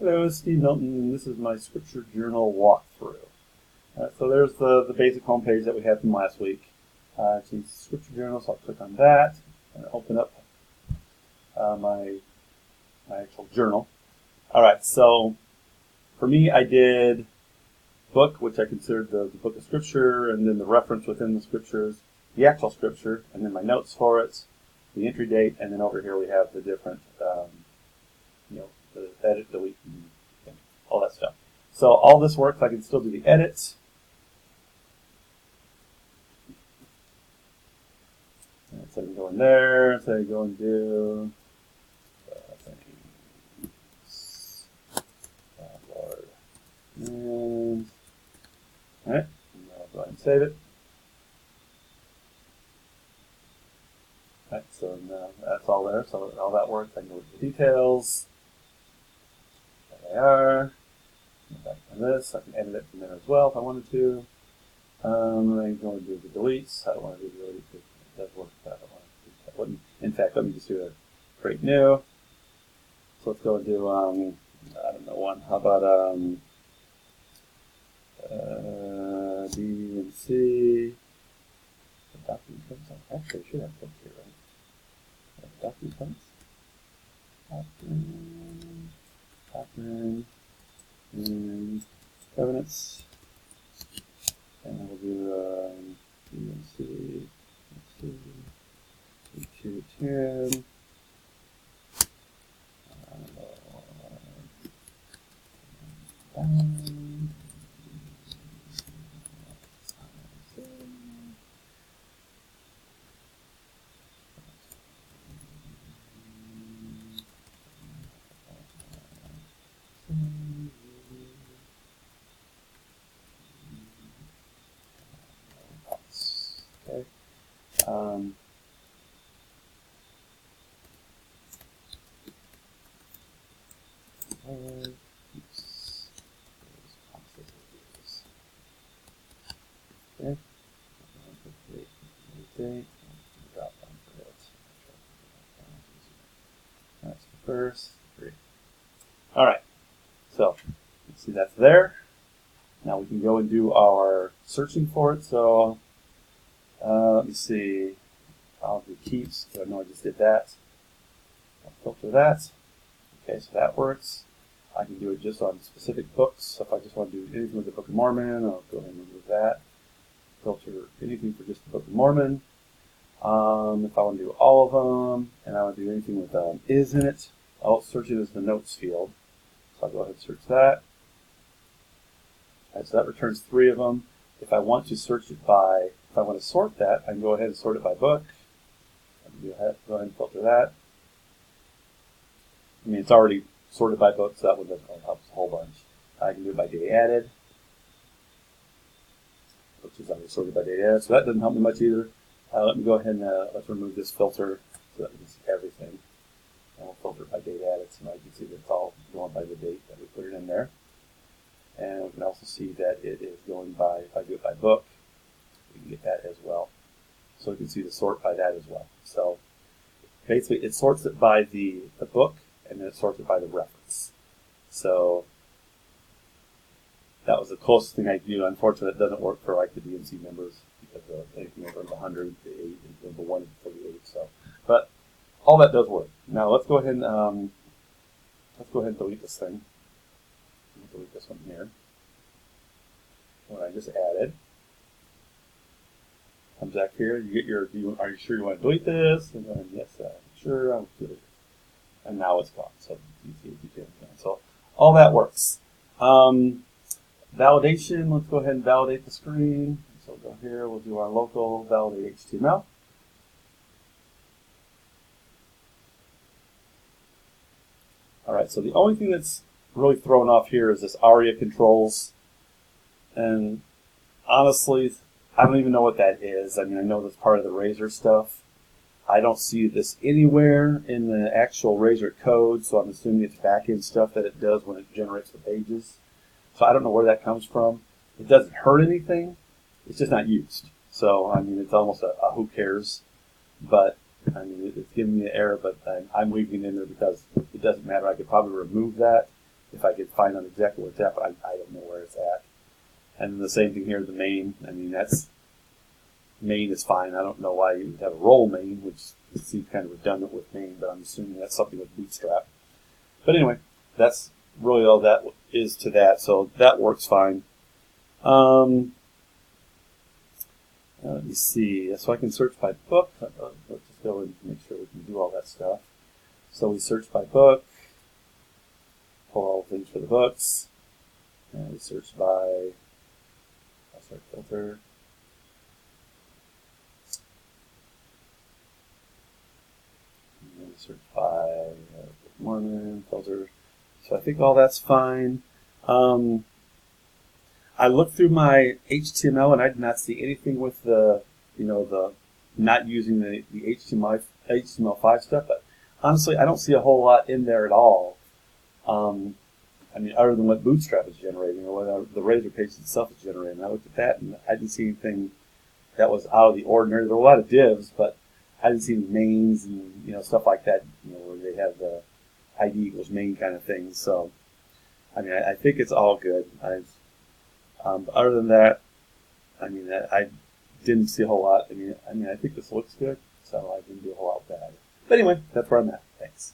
Hello, Steve Milton, and this is my Scripture Journal walkthrough. So there's the basic homepage that we had from last week. It's Scripture Journal, so I'll click on that and open up my actual journal. All right, so for me, I did book, which I considered the book of Scripture, and then the reference within the Scriptures, the actual Scripture, and then my notes for it, the entry date, and then over here we have the different, the edit, delete, and all that stuff. So all this works. I can still do the edits. So I can go in there. So I go and do Lord. And all right. I'll go ahead and save it. All right. So now that's all there. So all that works. I can go with the details. There they are. Back on this. I can edit it from there as well if I wanted to. I can go and do the deletes. I don't want to do the delete. It does work. I don't want to do that one. In fact, let me just do a create new. So let's go and do I don't know one. How about B and C. Document codes. Actually, I should have book here, right? Document codes. Document. And covenants, and we'll do BNC, 210. Okay. Okay. Drop down for it. That's the first three. All right. So you see that's there. Now we can go and do our searching for it. So let me see. I'll do keeps. I know I just did that. I'll filter that. Okay, so that works. I can do it just on specific books. So if I just want to do anything with the Book of Mormon, I'll go ahead and remove that. Filter anything for just the Book of Mormon. If I want to do all of them, and I want to do anything with is in it, I'll search it as the notes field. So I'll go ahead and search that. All right, so that returns 3 of them. If I want to search it by, if I want to sort that, I can go ahead and sort it by book. Go ahead and filter that. I mean, it's already sorted by book, so that one doesn't really help us a whole bunch. I can do it by day added, which is already sorted by day added, so that doesn't help me much either. Let me go ahead and let's remove this filter so that we can see everything. And we'll filter it by date added, so now you can see that it's all going by the date that we put it in there. And we can also see that it is going by, if I do it by book, we can get that as well. So we can see the sort by that as well. So basically it sorts it by the book, and then it sorts it by the reference. So that was the closest thing I could do. Unfortunately, it doesn't work for like the DNC members because anything over 100, the 8 is number 1 to 48. So, but all that does work. Now let's go ahead and delete this thing. Delete this one here. What I just added. Comes back here. You get your. Are you sure you want to delete this? And then yes, sure. I'll delete it. And now it's gone. So you see what you can. So all that works. Validation. Let's go ahead and validate the screen. So we'll go here. We'll do our local validate HTML. All right. So the only thing that's really thrown off here is this ARIA controls, and honestly, I don't even know what that is. I mean, I know that's part of the Razor stuff. I don't see this anywhere in the actual Razor code, so I'm assuming it's back-end stuff that it does when it generates the pages. So I don't know where that comes from. It doesn't hurt anything. It's just not used. So, I mean, it's almost a who cares. But, I mean, it's giving me an error, but I'm leaving it in there because it doesn't matter. I could probably remove that if I could find out exactly where it's at, but I don't know where it's at. And the same thing here, the main. I mean, that's main is fine. I don't know why you would have a role main, which seems kind of redundant with main, but I'm assuming that's something with Bootstrap. But anyway, that's really all that is to that. So that works fine. Let me see. So I can search by book. Let's just go and make sure we can do all that stuff. So we search by book, pull all the things for the books, and we search by, I'll start filter. And we search by Mormon, filter. So I think all that's fine. I looked through my HTML and I did not see anything with the not using the HTML5 stuff. But honestly, I don't see a whole lot in there at all. I mean, other than what Bootstrap is generating or what the Razor page itself is generating. I looked at that and I didn't see anything that was out of the ordinary. There were a lot of divs, but I didn't see any mains and stuff like that. Where they have the ID equals main kind of thing. So, I mean, I think it's all good. But other than that, I mean, I didn't see a whole lot. I mean, I think this looks good, so I didn't do a whole lot with that. But anyway, that's where I'm at. Thanks.